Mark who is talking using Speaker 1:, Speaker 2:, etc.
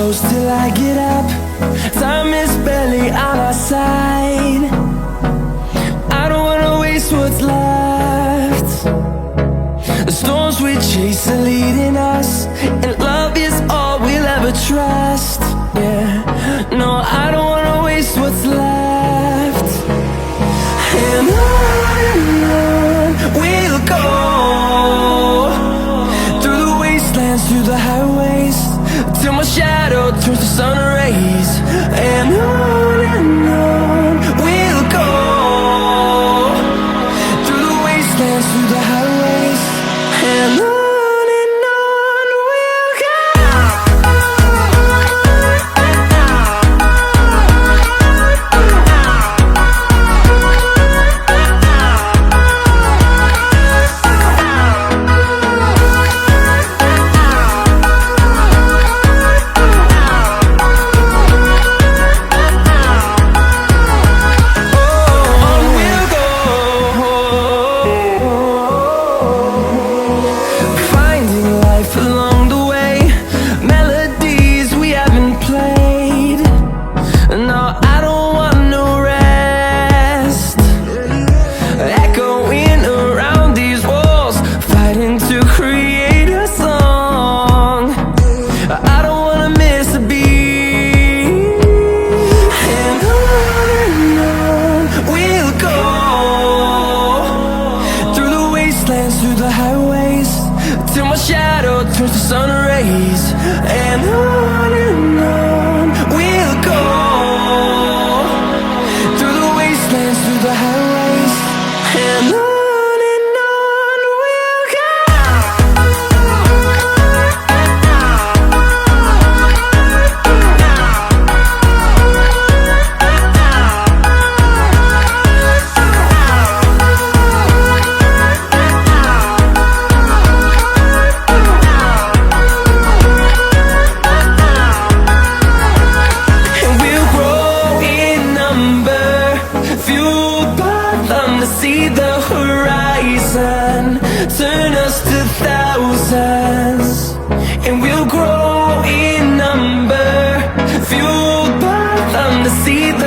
Speaker 1: close till I get up. Time is barely on our side. I don't wanna waste what's left. The storms we chase are leading us, and love is all we'll ever trust. Yeah, no, I don't wanna waste what's left. And on we'll go, through the wastelands, through the highways, till my shadow turns to sun rays. And on we'll go, through the wastelands, through the highways, and on. See the horizon turn us to thousands, and we'll grow in number, fueled by them to see the